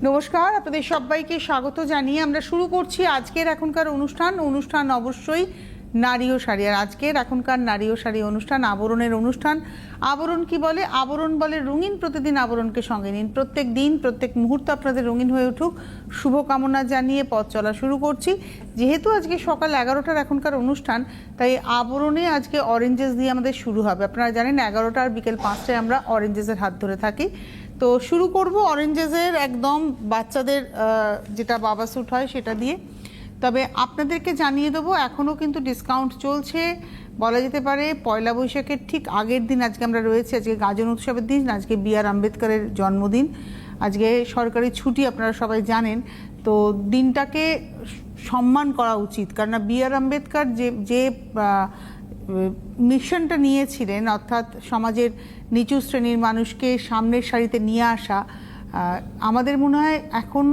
নমস্কার, আপনাদের সবাইকে স্বাগত জানিয়ে আমরা শুরু করছি আজকের এখনকার অনুষ্ঠান অবশ্যই নারী ও শাড়ি। আর আজকের এখনকার নারী ও শাড়ি অনুষ্ঠান আবরণের অনুষ্ঠান। আবরণ কি বলে? আবরণ বলে রঙিন প্রতিদিন আবরণকে সঙ্গে নিন। প্রত্যেক দিন প্রত্যেক মুহূর্ত আপনাদের রঙিন হয়ে উঠুক, শুভকামনা জানিয়ে পথ চলা শুরু করছি। যেহেতু আজকে সকাল 11টার এখনকার অনুষ্ঠান, তাই আবরণে আজকে অরেঞ্জেস দিয়ে আমাদের শুরু হবে। আপনারা জানেন 11টা আর বিকেল 5টায় আমরা অরেঞ্জেসের হাত ধরে থাকি। তো শুরু করব অরেঞ্জেসের একদম বাচ্চাদের যেটা বাবা স্যুট হয় সেটা দিয়ে। তবে আপনাদেরকে জানিয়ে দেবো এখনও কিন্তু ডিসকাউন্ট চলছে। বলা যেতে পারে পয়লা বৈশাখের ঠিক আগের দিন আজকে আমরা রয়েছে। আজকে গাজন উৎসবের দিন, আজকে বি.আর. আম্বেদকরের জন্মদিন, আজকে সরকারি ছুটি আপনারা সবাই জানেন। তো দিনটাকে সম্মান করা উচিত, কারণ বি.আর. আম্বেদকর যে মিশনটা নিয়েছিলেন, অর্থাৎ সমাজের নিচু শ্রেণীর মানুষকে সামনের সারিতে নিয়ে আসা, আমাদের মনে হয় এখন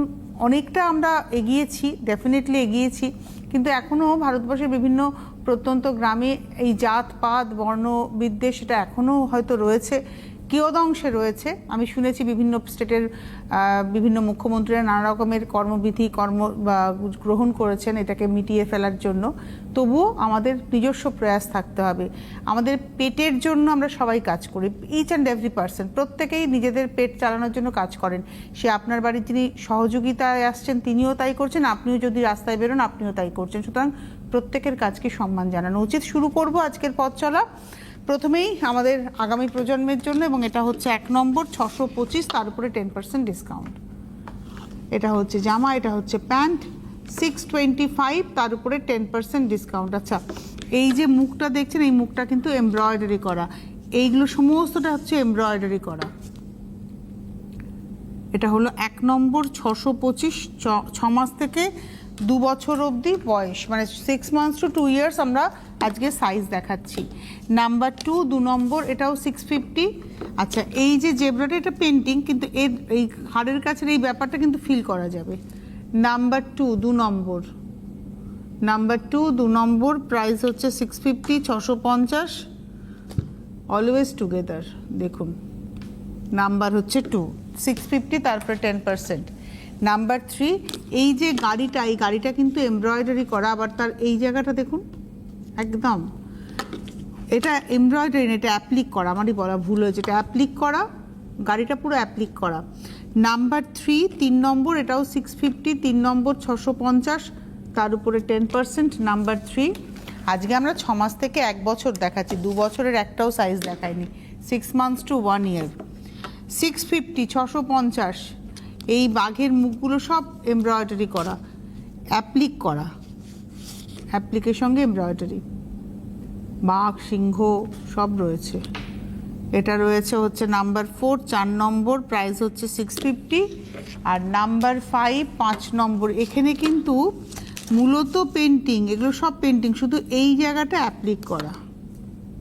অনেকটা আমরা এগিয়েছি, ডেফিনেটলি এগিয়েছি, কিন্তু এখনও ভারতবর্ষের বিভিন্ন প্রত্যন্ত গ্রামে এই জাতপাত বর্ণ বিদ্বেষ এটা এখনও হয়তো রয়েছে, কিয়দংশে রয়েছে। আমি শুনেছি বিভিন্ন স্টেটের বিভিন্ন মুখ্যমন্ত্রীরা নানা রকমের কর্মবিধি গ্রহণ করেছেন এটাকে মিটিয়ে ফেলার জন্য। তবুও আমাদের নিজস্ব প্রয়াস থাকতে হবে। আমাদের পেটের জন্য আমরা সবাই কাজ করি, ইচ অ্যান্ড এভরি পার্সন, প্রত্যেকেই নিজেদের পেট চালানোর জন্য কাজ করেন। সে আপনার বাড়ি যিনি সহযোগিতায় আসছেন তিনিও তাই করছেন, আপনিও যদি রাস্তায় বেরোন আপনিও তাই করছেন। সুতরাং প্রত্যেকের কাজকে সম্মান জানানো উচিত। শুরু করব আজকের পথ চলা প্রথমেই আমাদের আগামী প্রজন্মের জন্য, এবং এটা হচ্ছে 1 নম্বর 625, তার উপরে 10% ডিসকাউন্ট। এটা হচ্ছে জামা, এটা হচ্ছে প্যান্ট 625, তার উপরে 10% ডিসকাউন্ট। আচ্ছা, এই যে মুখটা দেখছেন, এই মুখটা কিন্তু এমব্রয়ডারি করা, এইগুলো সমস্তটা হচ্ছে এমব্রয়ডারি করা। এটা হলো 1 নম্বর 625, 6 মাস থেকে 2 বছর অবধি বয়স, মানে 6 মান্থস টু 2 ইয়ার্স আমরা আজকে সাইজ দেখাচ্ছি। নাম্বার 2 2 নম্বর, এটাও 650। আচ্ছা, এই যে জেব্রাটা এটা পেন্টিং, কিন্তু এর এই হাড়ের কাছের এই ব্যাপারটা কিন্তু ফিল করা যাবে। নাম্বার 2 2 নম্বর, নাম্বার 2 2 নম্বর, প্রাইস হচ্ছে 650, 650, অলওয়েজ টুগেদার। দেখুন নাম্বার হচ্ছে 2, 650, তারপরে 10%। নাম্বার 3, এই যে গাড়িটা, এই গাড়িটা কিন্তু এমব্রয়ডারি করা, আবার তার এই জায়গাটা দেখুন একদম, এটা এমব্রয়ডারি না, এটা অ্যাপ্লিক করা, আমারই বলা ভুল হয়েছে, এটা অ্যাপ্লিক করা, গাড়িটা পুরো অ্যাপ্লিক করা। নাম্বার 3 3 নম্বর, এটাও 650, 3 নম্বর 650, তার উপরে 10%। নাম্বার 3, আজকে আমরা 6 মাস থেকে 1 বছর দেখাচ্ছি, 2 বছরের একটাও সাইজ দেখায়নি, 6 মান্থস টু 1 ইয়ার। 650, 650, এই বাঘের মুখগুলো সব এমব্রয়ডারি করা, অ্যাপ্লিক করা, অ্যাপ্লিকের সঙ্গে এমব্রয়ডারি, বাঘ সিংহ সব রয়েছে। এটা রয়েছে হচ্ছে নাম্বার 4 4 নম্বর, প্রাইস হচ্ছে 650। আর নাম্বার 5 5 নম্বর, এখানে কিন্তু মূলত পেন্টিং, এগুলো সব পেন্টিং, শুধু এই জায়গাটা অ্যাপ্লিক করা,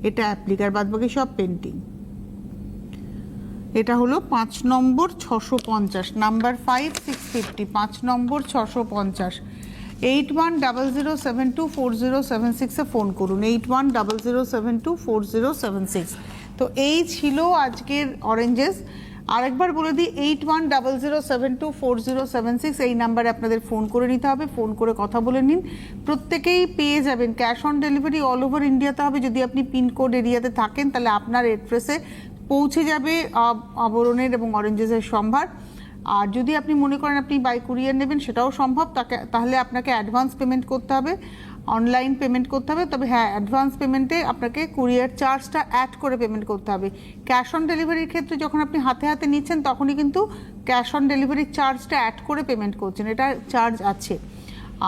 এটা অ্যাপ্লিক, আর বাদ বাকি সব পেন্টিং। এটা হলো 5 নম্বর 650, নাম্বার 5 650, 5 নম্বর 650। 8100724076-এ ফোন করুন, 8100724076। তো এই ছিল আজকের অরেঞ্জেস। আরেকবার বলে দিই, 8100724076, এই নাম্বারে আপনাদের ফোন করে নিতে হবে, ফোন করে কথা বলে নিন। প্রত্যেকেই পেয়ে যাবেন, cash on delivery all over ইন্ডিয়াতে হবে। যদি আপনি পিনকোড এরিয়াতে থাকেন তাহলে আপনার অ্যাড্রেসে পৌঁছে যাবে আবরণের এবং অরেঞ্জেসের সম্ভার। আর যদি আপনি মনে করেন আপনি বাই কুরিয়ার নেবেন, সেটাও সম্ভব, তাহলে আপনাকে অ্যাডভান্স পেমেন্ট করতে হবে, অনলাইন পেমেন্ট করতে হবে। তবে হ্যাঁ, অ্যাডভান্স পেমেন্টে আপনাকে কুরিয়ার চার্জটা অ্যাড করে পেমেন্ট করতে হবে। ক্যাশ অন ডেলিভারির ক্ষেত্রে যখন আপনি হাতে হাতে নিচ্ছেন তখনই কিন্তু ক্যাশ অন ডেলিভারির চার্জটা অ্যাড করে পেমেন্ট করছেন, এটা চার্জ আছে।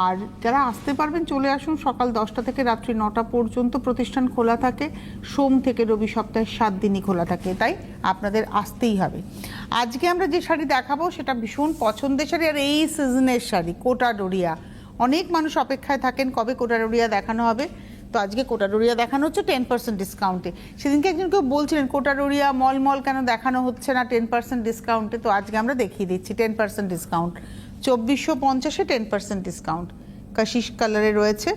আর যারা আসতে পারবেন চলে আসুন, সকাল 10টা থেকে রাত্রি 9টা পর্যন্ত প্রতিষ্ঠান খোলা থাকে, সোম থেকে রবি সপ্তাহে 7 দিনই খোলা থাকে, তাই আপনাদের আসতেই হবে। আজকে আমরা যে শাড়ি দেখাবো সেটা ভীষণ পছন্দের শাড়ি, আর এই সিজনের শাড়ি, কোটা ডোরিয়া। অনেক মানুষ অপেক্ষায় থাকেন কবে কোটা ডোরিয়া দেখানো হবে। তো আজকে কোটা ডোরিয়া দেখানো হচ্ছে 10% ডিসকাউন্টে। সেদিনকে একজন কেউ বলছিলেন কোটা ডোরিয়া মল কেন দেখানো হচ্ছে না 10% ডিসকাউন্টে, তো আজকে আমরা দেখিয়ে দিচ্ছি 10% ডিসকাউন্ট। 2450-এ 10% ডিসকাউন্ট, কাশিশ কালারে রয়েছে,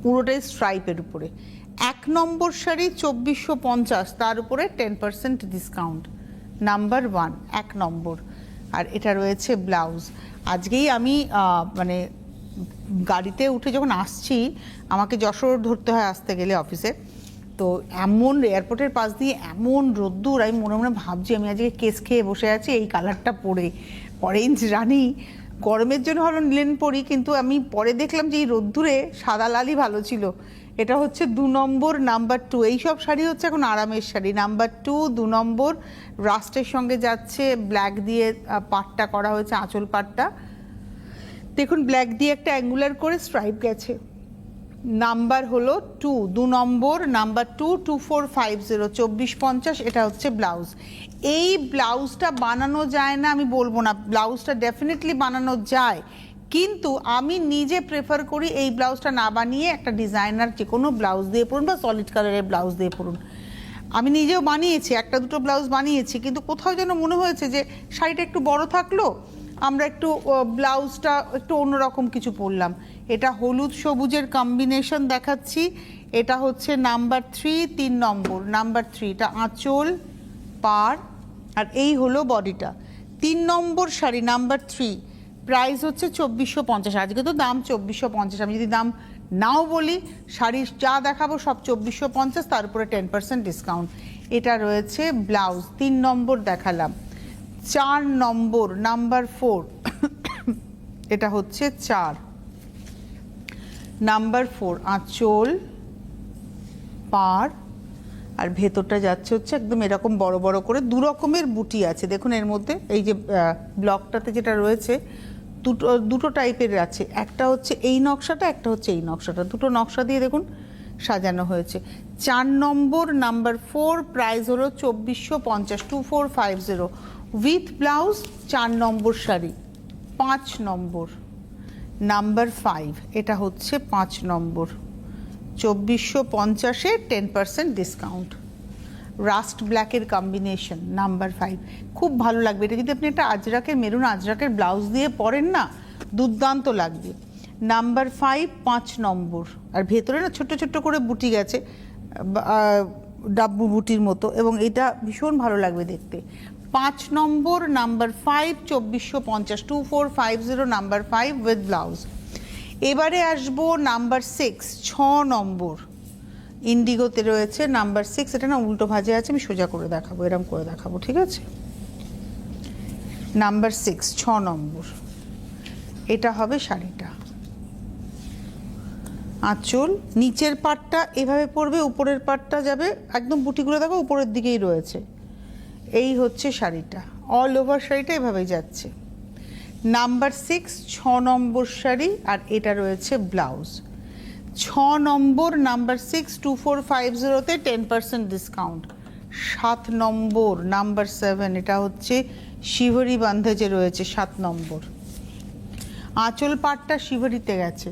পুরোটাই স্ট্রাইপের উপরে। 1 নম্বর শাড়ি 2450, তার উপরে 10% ডিসকাউন্ট। নাম্বার 1 1 নম্বর। আর এটা রয়েছে ব্লাউজ। আজকেই আমি মানে গাড়িতে উঠে যখন আসছি, আমাকে যশোর ধরতে হয় আসতে গেলে অফিসে, তো এমন এয়ারপোর্টের পাশ দিয়ে এমন রোদ্দুর, আমি মনে মনে ভাবছি আমি আজকে কেস খেয়ে বসে আছি এই কালারটা পরে, অরেঞ্জ রানি। গরমের জন্য হলো নীলেন পরি, কিন্তু আমি পরে দেখলাম যে এই রোদ্দুরে সাদা লালই ভালো ছিল। এটা হচ্ছে 2 নম্বর, নাম্বার 2। এইসব শাড়ি হচ্ছে এখন আরামের শাড়ি। নাম্বার 2, 2 নম্বর, রাস্টের সঙ্গে যাচ্ছে, ব্ল্যাক দিয়ে পাটটা করা হয়েছে, আঁচল পাটটা দেখুন ব্ল্যাক দিয়ে একটা অ্যাঙ্গুলার করে স্ট্রাইপ গেছে। নাম্বার হলো 2, 2 নম্বর, নাম্বার 2, 2450, 2450। এটা হচ্ছে ব্লাউজ। এই ব্লাউজটা বানানো যায় না আমি বলবো না, ব্লাউজটা ডেফিনেটলি বানানো যায়, কিন্তু আমি নিজে প্রেফার করি এই ব্লাউজটা না বানিয়ে একটা ডিজাইনার যে কোনো ব্লাউজ দিয়ে পরুন বা সলিড কালারের ব্লাউজ দিয়ে পরুন। আমি নিজেও বানিয়েছি, একটা দুটো ব্লাউজ বানিয়েছি, কিন্তু কোথাও যেন মনে হয়েছে যে শাড়িটা একটু বড় থাকলো, আমরা একটু ব্লাউজটা একটু অন্যরকম কিছু পরলাম। এটা হলুদ সবুজের কম্বিনেশন দেখাচ্ছি। এটা হচ্ছে নাম্বার 3, 3 নম্বর, নাম্বার 3। এটা আঁচল, পাড়, আর এই হলো বডিটা। 3 নম্বর শাড়ি, নাম্বার 3, প্রাইস হচ্ছে 2450। আজকে তো দাম 2450। আমি যদি দাম নাও বলি, শাড়ি যা দেখাবো সব 2450, তার উপরে 10% ডিসকাউন্ট। এটা রয়েছে ব্লাউজ। 3 নম্বর দেখালাম। 4 নম্বর, নাম্বার 4, এটা হচ্ছে 4, নাম্বার 4, আঁচল, পাড়, আর ভেতরটা যাচ্ছে হচ্ছে একদম এরকম বড় বড় করে 2 রকমের বুটি আছে। দেখুন এর মধ্যে এই যে ব্লকটাতে যেটা রয়েছে, দুটো টাইপের আছে, একটা হচ্ছে এই নকশাটা, একটা হচ্ছে এই নকশাটা, দুটো নকশা দিয়ে দেখুন সাজানো হয়েছে। 4 নম্বর, নাম্বার 4, প্রাইস হলো 2450, 2450 with blouse. 4 number sari. 5 number, number 5, এটা হচ্ছে 5 নম্বর, 2450-এ 10% ডিসকাউন্ট, রাস্ট ব্ল্যাকের কম্বিনেশন, নাম্বার 5। খুব ভালো লাগবে এটা যদি আপনি একটা আজরাকের, মেরুন আজরাকের ব্লাউজ দিয়ে পরেন না, দুর্দান্ত লাগবে। নাম্বার 5, 5 নম্বর, আর ভেতরে না ছোট্ট ছোট্ট করে বুটি গেছে, ডাব্বু বুটির মতো, এবং এটা ভীষণ ভালো লাগবে দেখতে। 5 নম্বর, নাম্বার 5, 2450, 2450, নাম্বার 5 উইথ ব্লাউজ। এবারে আসবো নাম্বার 6, 6 নম্বর, ইন্ডিগোতে রয়েছে নাম্বার 6। এটা না উল্টো ভাজে আছে, আমি সোজা করে দেখাবো, এরকম করে দেখাবো, ঠিক আছে? নাম্বার 6, 6 নম্বর, এটা হবে শাড়িটা। আঁচল, নিচের পাটটা এভাবে পড়বে, উপরের পাটটা যাবে একদম, বুটিগুলো দেখো উপরের দিকেই রয়েছে। এই হচ্ছে শাড়িটা, অল ওভার শাড়িটা এভাবেই যাচ্ছে। নাম্বার 6, 6 নম্বর শাড়ি, আর এটা রয়েছে ব্লাউজ। 6 নম্বর, নাম্বার 6, 2450-তে 10% ডিসকাউন্ট। 7 নম্বর, নাম্বার 7, এটা হচ্ছে শিভরি বান্ধেজে রয়েছে 7 নম্বর। আঁচল পাটটা শিভরিতে গেছে।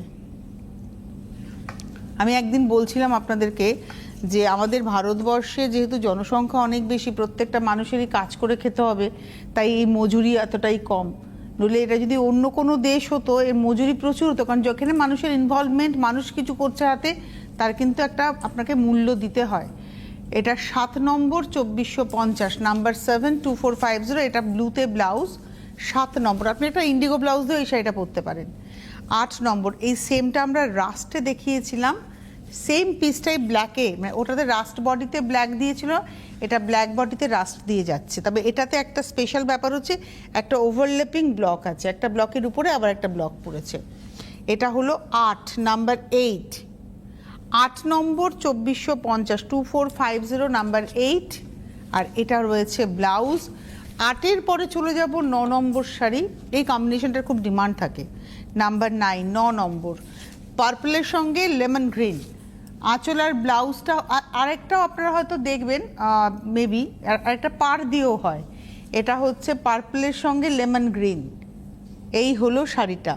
আমি একদিন বলছিলাম আপনাদেরকে যে আমাদের ভারতবর্ষে যেহেতু জনসংখ্যা অনেক বেশি, প্রত্যেকটা মানুষেরই কাজ করে খেতে হবে, তাই এই মজুরি এতটাই কম। নইলে এটা যদি অন্য কোনো দেশ হতো, এর মজুরি প্রচুর হতো, কারণ যেখানে মানুষের ইনভলভমেন্ট, মানুষ কিছু করছে হাতে, তার কিন্তু একটা আপনাকে মূল্য দিতে হয়। এটা 7 নম্বর, 2450, নাম্বার 7, 2450, এটা ব্লুতে ব্লাউজ। 7 নম্বর, আপনি একটা ইন্ডিগো ব্লাউজ দিয়ে এই শাড়িটা পরতে পারেন। 8 নম্বর, এই সেমটা আমরা রাস্টে দেখিয়েছিলাম, সেম পিসটাই ব্ল্যাকে, মানে ওটাতে রাস্ট বডিতে ব্ল্যাক দিয়েছিল, এটা ব্ল্যাক বডিতে রাস্ট দিয়ে যাচ্ছে। তবে এটাতে একটা স্পেশাল ব্যাপার হচ্ছে একটা ওভারল্যাপিং ব্লক আছে, একটা ব্লকের উপরে আবার একটা ব্লক পড়েছে। এটা হলো 8, নাম্বার 8, 8 নম্বর, 2450, 2450, নাম্বার 8, আর এটা রয়েছে ব্লাউজ। 8-এর পরে চলে যাব 9 নম্বর শাড়ি, এই কম্বিনেশনটার খুব ডিমান্ড থাকে। নাম্বার 9, 9 নম্বর, পার্পলের সঙ্গে লেমন গ্রিন, আঁচল আর ব্লাউজটা। আরেকটাও আপনারা হয়তো দেখবেন, মেবি আরেকটা পাড় দিয়েও হয়। এটা হচ্ছে পার্পলের সঙ্গে লেমন গ্রিন, এই হলো শাড়িটা।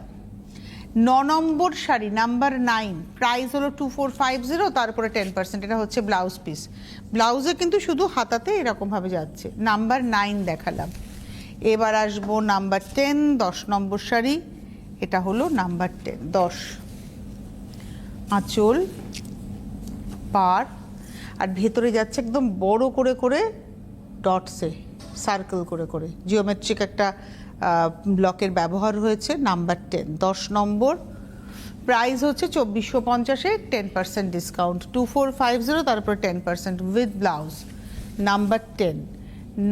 9 নম্বর শাড়ি, নাম্বার 9, প্রাইস হলো 2450, তারপরে 10%। এটা হচ্ছে ব্লাউজ পিস, ব্লাউজে কিন্তু শুধু হাতাতে এরকমভাবে যাচ্ছে। নাম্বার 9 দেখালাম। এবার আসবো নাম্বার 10, 10 নম্বর শাড়ি, এটা হলো নাম্বার 10, 10, আঁচল, পাড়, আর ভেতরে যাচ্ছে একদম বড় করে করে ডটসে সার্কেল করে করে, জিওমেট্রিক একটা ব্লকের ব্যবহার হয়েছে। নাম্বার 10, 10 নম্বর, প্রাইস হচ্ছে 2450-এ 10% ডিসকাউন্ট, 2450, তারপর 10% উইথ ব্লাউজ। নাম্বার 10,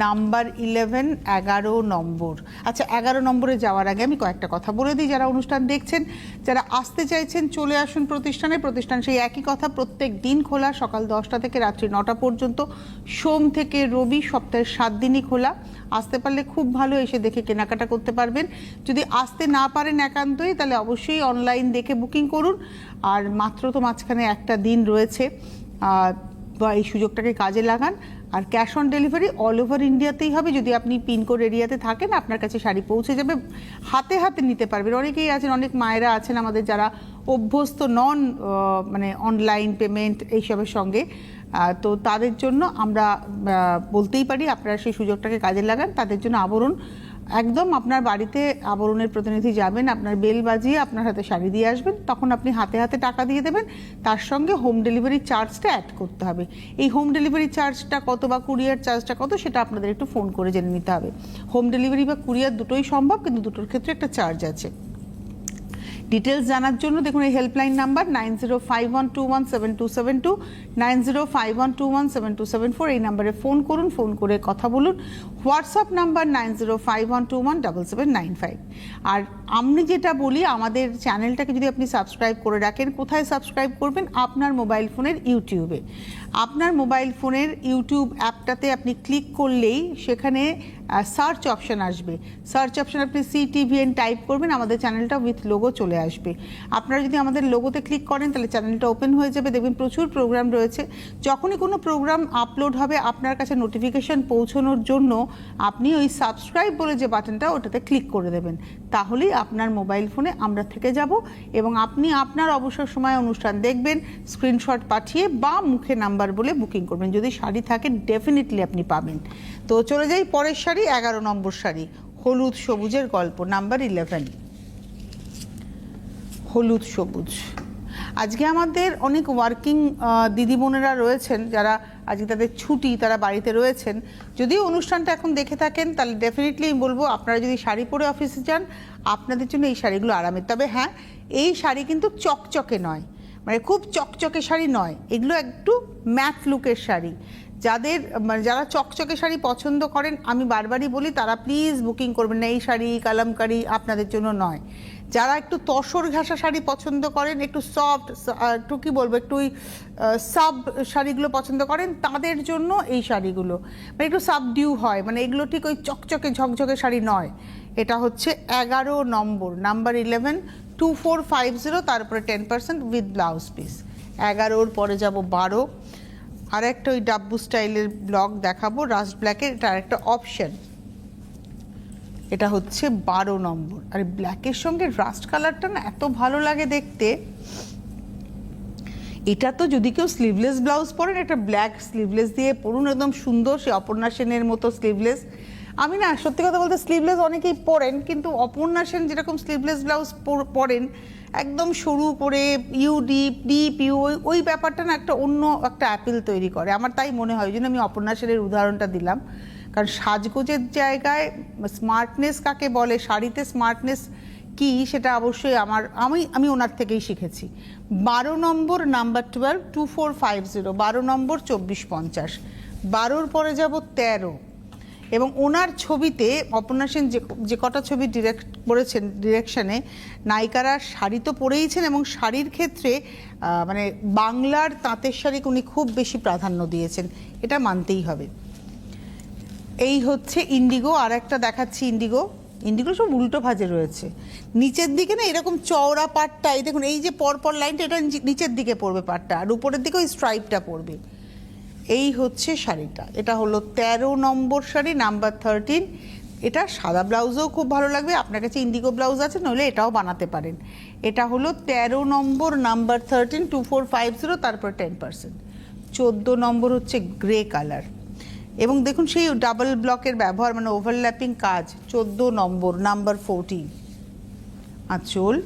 নাম্বার 11, 11 নম্বর। আচ্ছা, 11 নম্বরে যাওয়ার আগে আমি কয়েকটা কথা বলে দিই। যারা অনুষ্ঠান দেখছেন, যারা আসতে চাইছেন চলে আসুন প্রতিষ্ঠানে। প্রতিষ্ঠান সেই একই কথা, প্রত্যেক দিন খোলা, সকাল 10টা থেকে রাত্রি 9টা পর্যন্ত, সোম থেকে রবি, সপ্তাহে 7 দিনই খোলা। আসতে পারলে খুব ভালো, এসে দেখে কেনাকাটা করতে পারবেন। যদি আসতে না পারেন একান্তই, তাহলে অবশ্যই অনলাইন দেখে বুকিং করুন। আর মাত্র তো মাঝখানে একটা দিন রয়েছে, বা এই সুযোগটাকে কাজে লাগান। আর cash on delivery all over ইন্ডিয়াতেই হবে। যদি আপনি পিনকোড এরিয়াতে থাকেন, আপনার কাছে শাড়ি পৌঁছে যাবে, হাতে হাতে নিতে পারবেন। অনেকেই আছেন, অনেক মায়েরা আছেন আমাদের যারা অভ্যস্ত নন মানে অনলাইন পেমেন্ট এইসবের সঙ্গে, তো তাদের জন্য আমরা বলতেই পারি আপনারা সেই সুযোগটাকে কাজে লাগান। তাদের জন্য আবরণ একদম আপনার বাড়িতে আবরণের প্রতিনিধি যাবেন, আপনার বেল বাজিয়ে আপনার হাতে শাড়ি দিয়ে আসবেন, তখন আপনি হাতে হাতে টাকা দিয়ে দেবেন। তার সঙ্গে হোম ডেলিভারি চার্জটা অ্যাড করতে হবে। এই হোম ডেলিভারি চার্জটা কত বা কুরিয়ার চার্জটা কত, সেটা আপনাদের একটু ফোন করে জেনে নিতে হবে। হোম ডেলিভারি বা কুরিয়ার দুটোই সম্ভব, কিন্তু দুটোর ক্ষেত্রে একটা চার্জ আছে। ডিটেলস জানার জন্য দেখুন এই হেল্পলাইন নাম্বার 9051217272, 9051217274, এই নাম্বারে ফোন করুন, ফোন করে কথা বলুন। WhatsApp number 9051217795। আর আমি যেটা বলি, আমাদের চ্যানেলটাকে যদি আপনি সাবস্ক্রাইব করে রাখেন, কোথায় সাবস্ক্রাইব করবেন? আপনার মোবাইল ফোনের ইউটিউবে। আপনার মোবাইল ফোনের ইউটিউব অ্যাপটাতে আপনি ক্লিক করলেই সেখানে সার্চ অপশান আসবে। সার্চ অপশান আপনি CTVN টাইপ করবেন, আমাদের চ্যানেলটা উইথ লোগো চলে আসবে। আপনারা যদি আমাদের লোগোতে ক্লিক করেন, তাহলে চ্যানেলটা ওপেন হয়ে যাবে। দেখবেন প্রচুর প্রোগ্রাম রয়েছে। যখনই কোনো প্রোগ্রাম আপলোড হবে, আপনার কাছে নোটিফিকেশান পৌঁছানোর জন্য আপনি ওই সাবস্ক্রাইব বলে যে বাটনটা, ওটাতে ক্লিক করে দেবেন। তাহলেই আপনার মোবাইল ফোনে আমরা থেকে যাব এবং আপনি আপনার অবসর সময় অনুষ্ঠান দেখবেন, স্ক্রিনশট পাঠিয়ে বা মুখে নাম্বার বলে বুকিং করবেন। যদি শাড়ি থাকে ডেফিনেটলি আপনি পাবেন। তো চলে যাই পরের শাড়ি, 11 নম্বর শাড়ি, হলুদ সবুজের গল্প, নাম্বার 11, হলুদ সবুজ। আজকে আমাদের অনেক ওয়ার্কিং দিদিবোনেরা রয়েছেন, যারা আজকে তাদের ছুটি, তারা বাড়িতে রয়েছেন। যদিও অনুষ্ঠানটা এখন দেখে থাকেন, তাহলে ডেফিনেটলি আমি বলবো আপনারা যদি শাড়ি পরে অফিসে যান, আপনাদের জন্য এই শাড়িগুলো আরামের। তবে হ্যাঁ, এই শাড়ি কিন্তু চকচকে নয়, মানে খুব চকচকে শাড়ি নয়, এগুলো একটু ম্যাট লুকের শাড়ি। যারা চকচকে শাড়ি পছন্দ করেন, আমি বারবারই বলি তারা প্লিজ বুকিং করবেন না। এই শাড়ি কালামকারি আপনাদের জন্য নয়। যারা একটু তসর ঘাসা শাড়ি পছন্দ করেন, একটু সফট, একটু কী বলবো, একটু সাব শাড়িগুলো পছন্দ করেন, তাদের জন্য এই শাড়িগুলো মানে একটু সাবডিউ হয়, মানে এগুলো ঠিক ওই চকচকে ঝকঝকে শাড়ি নয়। এটা হচ্ছে 11 নম্বর, নাম্বার 11, 2450, তারপরে 10% উইথ ব্লাউজ পিস। 11-র পরে যাব 12, আর একটা ওই ডাব্বু স্টাইলের ব্লক দেখাবো, রাস্ট ব্ল্যাকের, এটা আরেকটা অপশন। এটা হচ্ছে 12 নম্বর। আর ব্ল্যাকের সঙ্গে রাস্ট কালারটা না এত ভালো লাগে দেখতে। এটা তো যদি কেউ স্লিভলেস ব্লাউজ পরেন, একটা ব্ল্যাক স্লিভলেস দিয়ে পরুন, একদম সুন্দর, সে অপর্ণা সেনের মতো স্লিভলেস। আমি না সত্যি কথা বলতে স্লিভলেস অনেকেই পরেন, কিন্তু অপর্ণা সেন যেরকম স্লিভলেস ব্লাউজ পরেন, একদম সরু করে ডিপ ইউ, ওই ব্যাপারটা না একটা অন্য একটা অ্যাপিল তৈরি করে, আমার তাই মনে হয়। ওই জন্য আমি অপর্ণা সেনের উদাহরণটা দিলাম। কারণ সাজগোজের জায়গায় স্মার্টনেস কাকে বলে, শাড়িতে স্মার্টনেস কি, সেটা অবশ্যই আমি ওনার থেকেই শিখেছি। 12 নম্বর, নাম্বার 12, 2450, 12 নম্বর 2450। 12-র পরে যাব 13, এবং ওনার ছবিতে অপর্ণা সেন যে কটা ছবি ডিরেক্ট করেছেন, ডিরেকশানে নায়িকারা শাড়ি তো পরেইছেন, এবং শাড়ির ক্ষেত্রে মানে বাংলার তাঁতের শাড়িকে উনি খুব বেশি প্রাধান্য দিয়েছেন, এটা মানতেই হবে। এই হচ্ছে ইন্ডিগো, আর একটা দেখাচ্ছি ইন্ডিগো। ইন্ডিগো সব উল্টো ভাজে রয়েছে। নিচের দিকে না এরকম চওড়া পাটটা, এই দেখুন, এই যে পরপর লাইনটা, এটা নিচের দিকে পড়বে পাটটা, আর উপরের দিকে ওই স্ট্রাইপটা পড়বে। এই হচ্ছে শাড়িটা। এটা হলো 13 নম্বর শাড়ি, নাম্বার 13। এটা সাদা ব্লাউজও খুব ভালো লাগবে। আপনার কাছে ইন্ডিগো ব্লাউজ আছে, নইলে এটাও বানাতে পারেন। এটা হলো 13 নম্বর, নাম্বার 13, 2450, তারপর 10%। 14 নম্বর হচ্ছে গ্রে কালার, এবং দেখুন সেই ডাবল ব্লকের ব্যবহার, মানে ওভারল্যাপিং কাজ। 14 নম্বর, নাম্বার 14। আঁচল,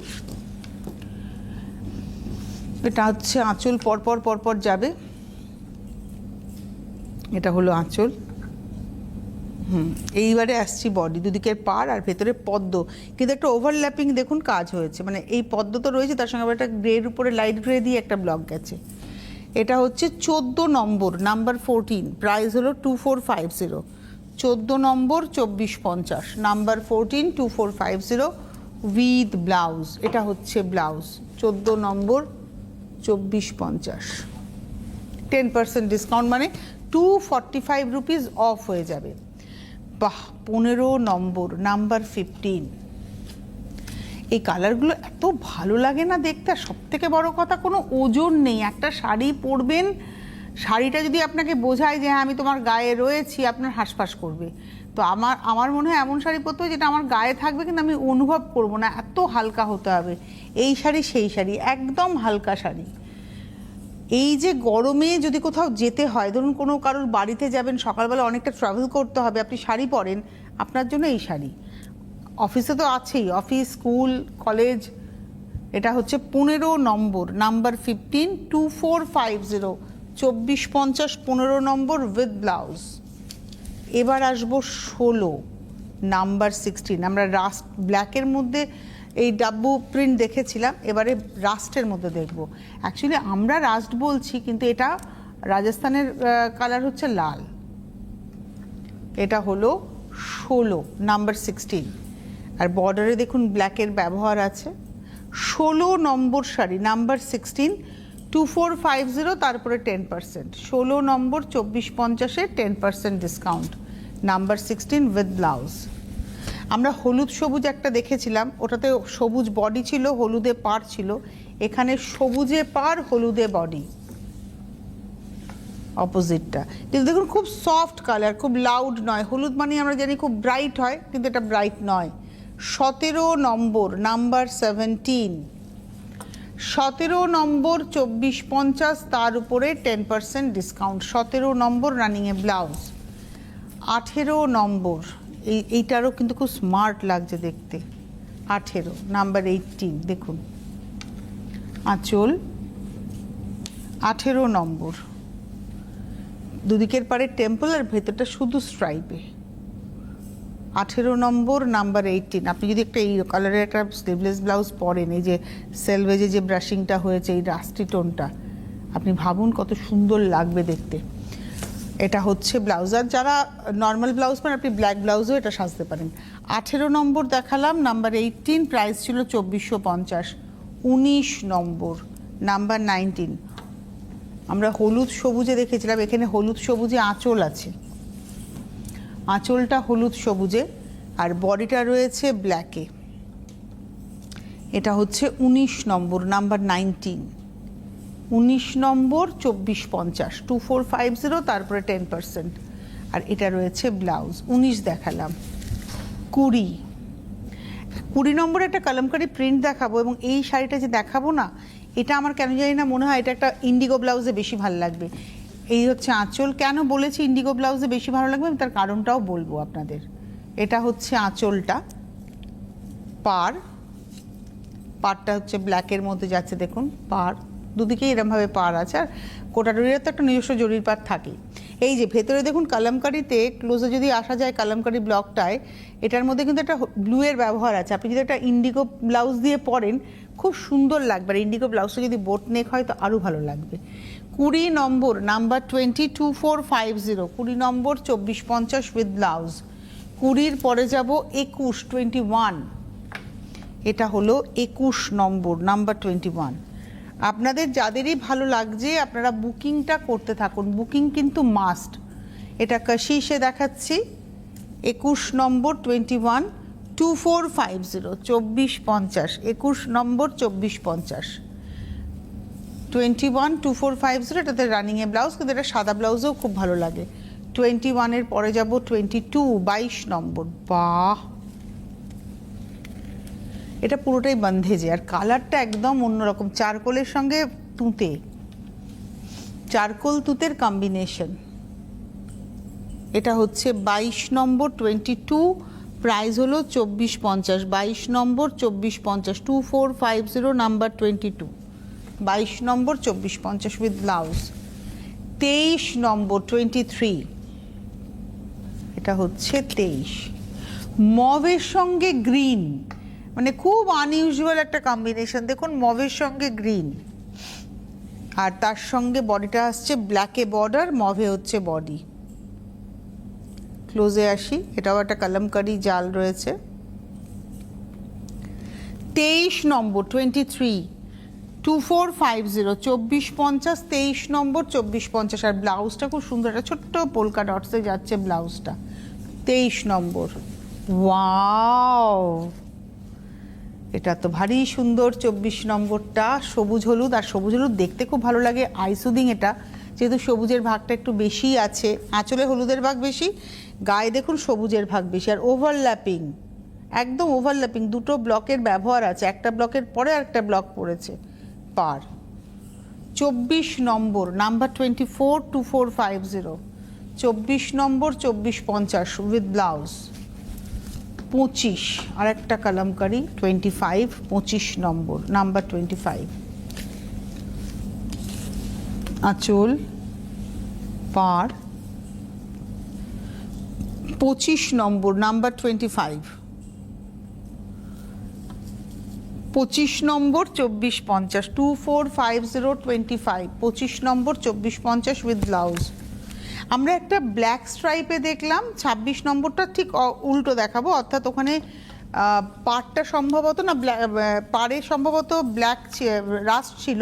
এটা হচ্ছে আঁচল, পরপর যাবে। এটা হলো আঁচল। এইবারে আসছি বডি, দুদিকের পাড় আর ভেতরে পদ্ম, কিন্তু একটা ওভারল্যাপিং দেখুন কাজ হয়েছে, মানে এই পদ্ম তো রয়েছে, তার সঙ্গে আবার একটা গ্রের উপরে লাইট গ্রে দিয়ে একটা ব্লক গেছে। এটা হচ্ছে 14 নম্বর, নাম্বার 14, প্রাইস হলো 2450। 14 নম্বর 2450, নাম্বার 14, 2450 উইথ ব্লাউজ। এটা হচ্ছে ব্লাউজ, 14 নম্বর 2450, 10% ডিসকাউন্ট, মানে 245 রুপিস অফ হয়ে যাবে। বাহ, 15 নম্বর, নাম্বার 15। এই কালারগুলো এত ভালো লাগে না দেখতে, আর সব থেকে বড় কথা কোনো ওজন নেই। একটা শাড়ি পরবেন, শাড়িটা যদি আপনাকে বোঝায় যে হ্যাঁ আমি তোমার গায়ে রয়েছি, আপনার হাঁসফাঁস করবে। তো আমার মনে হয় এমন শাড়ি পরতে হয় যেটা আমার গায়ে থাকবে কিন্তু আমি অনুভব করব না, এত হালকা হতে হবে। এই শাড়ি সেই শাড়ি, একদম হালকা শাড়ি। এই যে গরমে যদি কোথাও যেতে হয়, ধরুন কোনো কারোর বাড়িতে যাবেন, সকালবেলা অনেকটা ট্রাভেল করতে হবে, আপনি শাড়ি পরেন, আপনার জন্য এই শাড়ি। অফিসে তো আছেই, অফিস, স্কুল, কলেজ। এটা হচ্ছে 15 নম্বর, নাম্বার 15, 2450, 2450, 15 নম্বর উইথ ব্লাউজ। এবার আসবো 16, নাম্বার 16। আমরা রাস্ট ব্ল্যাকের মধ্যে এই ডাব্বু প্রিন্ট দেখেছিলাম, এবারে রাস্টের মধ্যে দেখব। অ্যাকচুয়ালি আমরা রাস্ট বলছি, কিন্তু এটা রাজস্থানের কালার হচ্ছে লাল। এটা হলো 16, নাম্বার 16, আর বর্ডারে দেখুন ব্ল্যাকের ব্যবহার আছে। 16 নম্বর শাড়ি, নাম্বার 16, 2450, তারপরে 10%। 16 নম্বর 2450-এ 10% ডিসকাউন্ট, নাম্বার 16 উইথ ব্লাউজ। আমরা হলুদ সবুজ একটা দেখেছিলাম, ওটাতে সবুজ বডি ছিল, হলুদে পাড় ছিল। এখানে সবুজে পাড়, হলুদে বডি, অপোজিটটা। কিন্তু দেখুন খুব সফট কালার, খুব লাউড নয়। হলুদ মানে আমরা জানি খুব ব্রাইট হয়, কিন্তু এটা ব্রাইট নয়। 17 নম্বর, নাম্বার 17, 17 নম্বর 2450, তার উপরে 10% ডিসকাউন্ট। 17 নম্বর রানিংয়ে ব্লাউজ। 18 নম্বর, এইটারও কিন্তু খুব স্মার্ট লাগছে দেখতে। 18, নাম্বার 18, দেখুন আঁচল। 18 নম্বর, দুদিকের পারে টেম্পল আর ভেতরটা শুধু স্ট্রাইপে। 18 নম্বর, নাম্বার 18। আপনি যদি একটা এই কালারের একটা স্লিভলেস ব্লাউজ পরেন, এই যে সেলভেজে যে ব্রাশিংটা হয়েছে, এই রাস্টি টোনটা, আপনি ভাবুন কত সুন্দর লাগবে দেখতে। এটা হচ্ছে ব্লাউজ। আর যারা নর্মাল ব্লাউজ পান, আপনি ব্ল্যাক ব্লাউজও এটা সাজতে পারেন। 18 নম্বর দেখালাম, নাম্বার 18, প্রাইস ছিল 2450। 19 নম্বর, নাম্বার 19। আমরা হলুদ সবুজে দেখেছিলাম, এখানে হলুদ সবুজে আঁচল আছে, আঁচলটা হলুদ সবুজে, আর বডিটা রয়েছে ব্ল্যাকে। এটা হচ্ছে 19 নম্বর, নাম্বার 19। 19 নম্বর 2450, 2450, তারপরে 10%। আর এটা রয়েছে ব্লাউজ। 19 দেখালাম। 20 নম্বরে একটা কলমকারি প্রিন্ট দেখাবো, এবং এই শাড়িটা যে দেখাবো না, এটা আমার কেন জানি না মনে হয় এটা একটা ইন্ডিগো ব্লাউজে বেশি ভালো লাগবে। এই হচ্ছে আঁচল। কেন বলেছি ইন্ডিগো ব্লাউজে বেশি ভালো লাগবে, আমি তার কারণটাও বলবো আপনাদের। এটা হচ্ছে আঁচলটা, পাড়টা হচ্ছে ব্ল্যাকের মধ্যে যাচ্ছে, দেখুন পাড় দুদিকেই এরমভাবে পাড় আছে, আর কোটাডোরিয়ার তো একটা নিজস্ব জরির পাড় থাকেই। এই যে ভেতরে দেখুন কালামকারিতে, ক্লোজে যদি আসা যায় কালামকারি ব্লকটায়, এটার মধ্যে কিন্তু একটা ব্লুয়ের ব্যবহার আছে। আপনি যদি একটা ইন্ডিগো ব্লাউজ দিয়ে পরেন, খুব সুন্দর লাগবে। আর ইন্ডিগো ব্লাউজটা যদি বোট নেক হয় তো আরও ভালো লাগবে। 20 নম্বর, নাম্বার 20, 2450, 20 নম্বর 2450 উইথ ব্লাউজ। 20-র পরে যাব 21, 21। এটা হলো 21 নম্বর, নাম্বার 21। আপনাদের যাদেরই ভালো লাগছে আপনারা বুকিংটা করতে থাকুন, বুকিং কিন্তু মাস্ট। এটা কাশিসে দেখাচ্ছি, 21 নম্বর 21, 2450, 2450, 21 নম্বর 2450, 21, 2450। এটাতে রানিংয়ে ব্লাউজ, কিন্তু এটা সাদা ব্লাউজেও খুব ভালো লাগে। 21-এর পরে যাব 22, 22 নম্বর। বাহ, এটা পুরোটাই বন্ধেজে, আর কালারটা একদম অন্যরকম, চারকোলের সঙ্গে তুঁতে, চারকোল তুঁতের কম্বিনেশন। এটা হচ্ছে 22 নম্বর 22, প্রাইস হলো 2450। 22 নম্বর 2450, 2450, নাম্বার 22, 22 নম্বর 2450 উইথ ব্লাউজ। 23 নম্বর 23, এটা হচ্ছে 23। মভের সঙ্গে গ্রিন, মানে খুব আনইউজুয়াল একটা কম্বিনেশন। দেখুন মভের সঙ্গে গ্রিন, আর তার সঙ্গে বডিটা আসছে ব্ল্যাকে বর্ডার, মভে হচ্ছে বডি। ক্লোজে আসি, এটাও একটা কালামকারি জাল রয়েছে। 23 নম্বর 23, 2450, 2450, 23 নম্বর 2450। আর ব্লাউজটা খুব সুন্দর, একটা ছোট্ট পোলকা ডটসে যাচ্ছে ব্লাউজটা। 23 নম্বর, ওয়াও, এটা তো ভারী সুন্দর। 24 নম্বরটা সবুজ হলুদ, আর সবুজ হলুদ দেখতে খুব ভালো লাগে, আইসুদিং এটা, যেহেতু সবুজের ভাগটা একটু বেশি আছে, আঁচলে হলুদের ভাগ বেশি, গায়ে দেখুন সবুজের ভাগ বেশি। আর ওভারল্যাপিং, একদম ওভারল্যাপিং, দুটো ব্লকের ব্যবহার আছে, একটা ব্লকের পরে আরেকটা ব্লক পড়েছে। পার 24 নম্বর, নাম্বার 24, 2450, 24 নম্বর 2450 উইথ ব্লাউজ। 25, আর একটা কালামকারি 25, 25 নম্বর, নাম্বার 25। আঁচল, পার 25 নম্বর, নাম্বার 25। 25 নম্বর 2450, 2450, 25, 25 নম্বর 2450 উইথ ব্লাউজ। আমরা একটা ব্ল্যাক স্ট্রাইপে দেখলাম, 26 নম্বরটা ঠিক উল্টো দেখাবো, অর্থাৎ ওখানে পাড়টা সম্ভবত না, পাড়ে সম্ভবত ব্ল্যাক রাস্ট ছিল।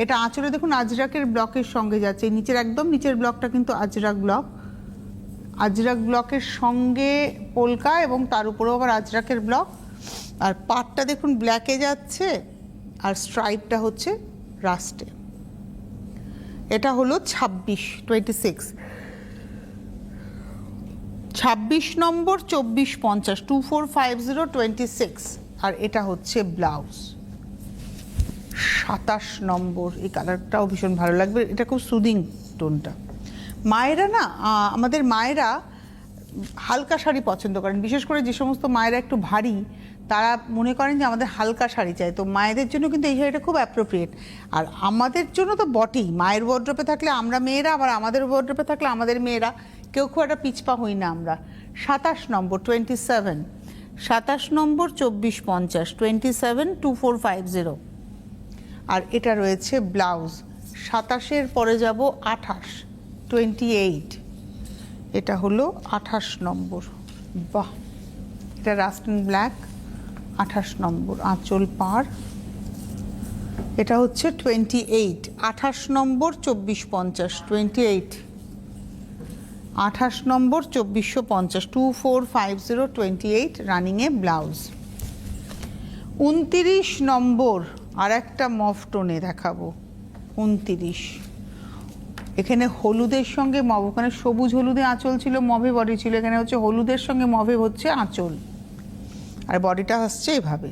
এটা আঁচলে দেখুন আজরাকের ব্লকের সঙ্গে যাচ্ছে, নিচের একদম নিচের ব্লকটা কিন্তু আজরাক ব্লক, আজরাক ব্লকের সঙ্গে পোলকা, এবং তার উপরেও আবার আজরাকের ব্লক। আর পাড়টা দেখুন ব্ল্যাকে যাচ্ছে, আর স্ট্রাইপটা হচ্ছে রাস্টে। এটা হলো 26, 26। 26 নম্বর 2450, 2450, 26, আর এটা হচ্ছে ব্লাউজ। 27 নম্বর, এই কালারটাও ভীষণ ভালো লাগবে, এটা খুব সুদিং টোনটা। মায়েরা না, আমাদের মায়েরা হালকা শাড়ি পছন্দ করেন, বিশেষ করে যে সমস্ত মায়েরা একটু ভারী, তারা মনে করেন যে আমাদের হালকা শাড়ি চাই। তো মায়েদের জন্য কিন্তু এই শাড়িটা খুব অ্যাপ্রোপ্রিয়েট, আর আমাদের জন্য তো বটেই। মায়ের ওয়ার্ড্রপে থাকলে আমরা মেয়েরা, আবার আমাদের ওয়ার্ড্রপে থাকলে আমাদের মেয়েরা, কেউ খুব একটা পিছপা হই না আমরা। 27 নম্বর 27, 27 নম্বর 2450, 27, 2450, আর এটা রয়েছে ব্লাউজ। 27-এর পরে যাব 28, 28, এটা হলো 28 নম্বর। বাহ, এটা রাস্ট অ্যান্ড ব্ল্যাক। 28 নম্বর, আঁচল, পাড়, এটা হচ্ছে 28। 28 নম্বর 2450, 28, 28 নম্বর 2450, 2450, 28, রানিংয়ে ব্লাউজ। 29 নম্বর, আর একটা মফ টোনে দেখাবো। 29, এখানে হলুদের সঙ্গে মভ, ওখানে সবুজ হলুদে আঁচল ছিল, মভে বডি ছিল, এখানে হচ্ছে হলুদের সঙ্গে মভে হচ্ছে আঁচল, আর বডিটা আসছে এভাবে।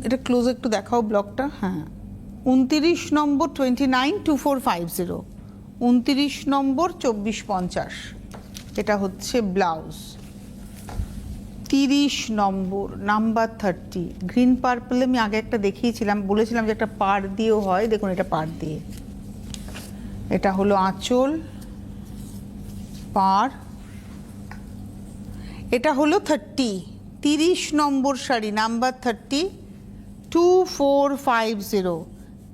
এটা ক্লোজ একটু দেখাও ব্লকটা। হ্যাঁ, 29 নম্বর 29, 2450, 29 নম্বর 2450, এটা হচ্ছে ব্লাউজ। 30 নম্বর, নাম্বার 30, গ্রিন পার্পল। আমি আগে একটা দেখিয়েছিলাম, বলেছিলাম যে একটা পাড় দিয়েও হয়, দেখুন এটা পাড় দিয়ে। এটা হলো আঁচল, পাড়, এটা হলো 30 নম্বর শাড়ি, নাম্বার 30, 2450,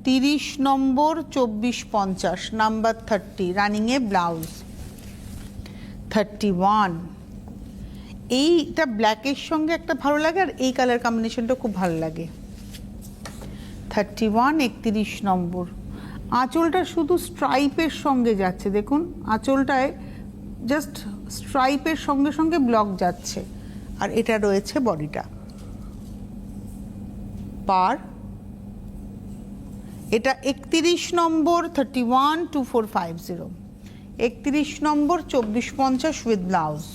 30 নম্বর 2450, নাম্বার 30, রানিংয়ে ব্লাউজ। 31, এইটা ব্ল্যাকের সঙ্গে একটা ভালো লাগে, আর এই কালার কম্বিনেশনটা খুব ভালো লাগে। 31, 31 নম্বর, আঁচলটা শুধু স্ট্রাইপের সঙ্গে যাচ্ছে, দেখুন আঁচলটায় জাস্ট স্ট্রাইপের সঙ্গে সঙ্গে ব্লক যাচ্ছে, আর এটা রয়েছে বডিটা। পার, এটা 31 নম্বর 31, 2450, 31 নম্বর 2450 উইথ ব্লাউজ।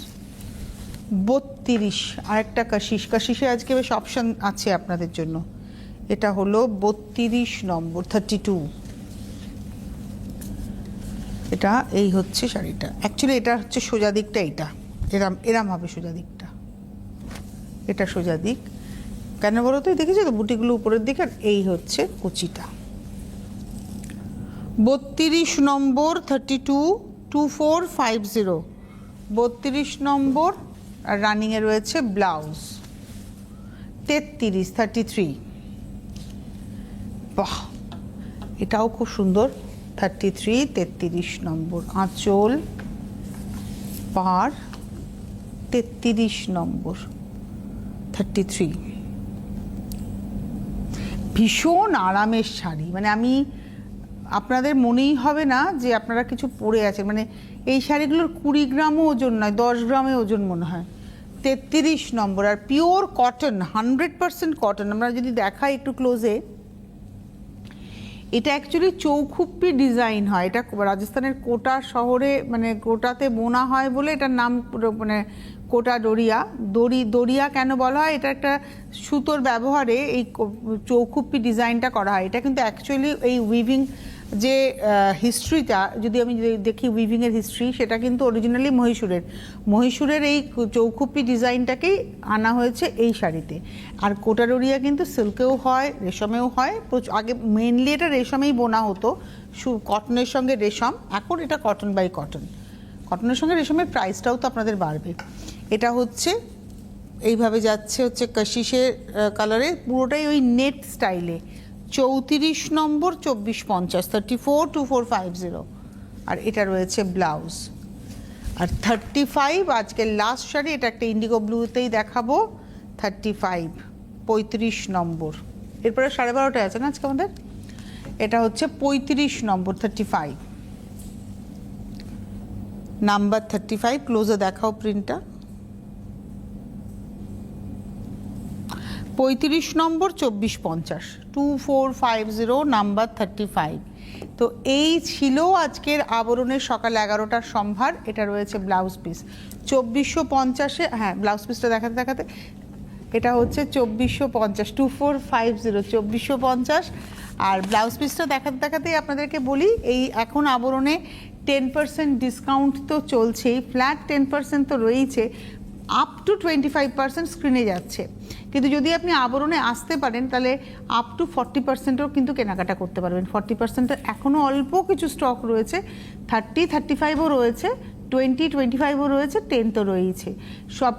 32, আর একটা কাশিস, কাশিসে আজকে বেশ অপশান আছে আপনাদের জন্য। এটা হলো 32 নম্বর 32, এটা এই হচ্ছে শাড়িটা। অ্যাকচুয়ালি এটা হচ্ছে সোজা দিকটা, এইটা এরাম হবে সোজা দিকটা, এটা সোজা দিক। কেন বলো তো, দেখেছো তো বুটিগুলো উপরের দিকে, আর এই হচ্ছে কুচিটা। 32 নম্বর 32, 2450, 32 নম্বর, আর রানিংয়ে রয়েছে ব্লাউজ 33 বাহ, এটাও খুব সুন্দর 33 নম্বর, আঁচল পার 33 নম্বর 33, ভীষণ আরামের শাড়ি। মানে আমি আপনাদের মনেই হবে না যে আপনারা কিছু পরে আছেন, মানে এই শাড়িগুলোর 20 গ্রামও ওজন নয়, 10 গ্রামে ওজন মনে হয়। 33 নম্বর, আর পিওর কটন, 100% কটন। আমরা যদি দেখাই একটু ক্লোজে, এটা অ্যাকচুয়ালি চৌখুপ্পি ডিজাইন হয়, এটা রাজস্থানের কোটা শহরে মানে কোটাতে বোনা হয় বলে এটার নাম মানে কোটা ডোরিয়া। দরিয়া কেন বলা হয়, এটা একটা সুতোর ব্যবহারে এই চৌখুপ্পি ডিজাইনটা করা হয়। এটা কিন্তু অ্যাকচুয়ালি এই উইভিং যে হিস্ট্রিটা, যদি আমি দেখি উইভিংয়ের হিস্ট্রি, সেটা কিন্তু অরিজিনালি মহীশূরের এই চৌখুপ্পি ডিজাইনটাকেই আনা হয়েছে এই শাড়িতে। আর কোটা ডোরিয়া কিন্তু সিল্কেও হয়, রেশমেও হয়, আগে মেনলি এটা রেশমেই বোনা হতো, কটনের সঙ্গে রেশম। এখন এটা কটন বাই কটন, কটনের সঙ্গে রেশমের প্রাইসটাও তো আপনাদের বাড়বে। এটা হচ্ছে এইভাবে যাচ্ছে হচ্ছে কাশিসের কালারে, পুরোটাই ওই নেট স্টাইলে। 34 নম্বর 2450, 342450, আর এটা রয়েছে ব্লাউজ। আর 35 আজকের লাস্ট শাড়ি, এটা একটা ইন্ডিগো ব্লুতেই দেখাবো, 35 নম্বর। এরপরে 12:30 আছে না আজকে আমাদের। এটা হচ্ছে 35 নম্বর, 35 নাম্বার 35। ক্লোজে দেখাও প্রিন্টটা। 35 নম্বর 2450, 2450 নাম্বার 35। তো এই ছিল আজকের আবরণের সকাল 11টার সম্ভার। এটা রয়েছে ব্লাউজ পিস 2450-এ। হ্যাঁ, ব্লাউজ পিসটা দেখাতে এটা হচ্ছে 2450, 2450, 2450। আর ব্লাউজ পিসটা দেখাতেই আপনাদেরকে বলি, এই এখন আবরণে 10% ডিসকাউন্ট তো চলছেই, ফ্ল্যাট 10% তো রয়েছে, আপ টু 25% স্ক্রিনে যাচ্ছে। কিন্তু যদি আপনি আবরণে আসতে পারেন তাহলে আপ টু 40%ও কিন্তু কেনাকাটা করতে পারবেন। 40% এখনও অল্প কিছু স্টক রয়েছে, 35ও রয়েছে, 25ও রয়েছে, 10 তো রয়েছে। সব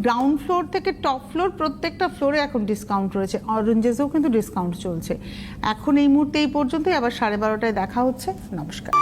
গ্রাউন্ড ফ্লোর থেকে টপ ফ্লোর প্রত্যেকটা ফ্লোরে এখন ডিসকাউন্ট রয়েছে, অরেঞ্জেসেও কিন্তু ডিসকাউন্ট চলছে। এখন এই মুহূর্তে এই পর্যন্তই, আবার 12:30টায় দেখা হচ্ছে। নমস্কার।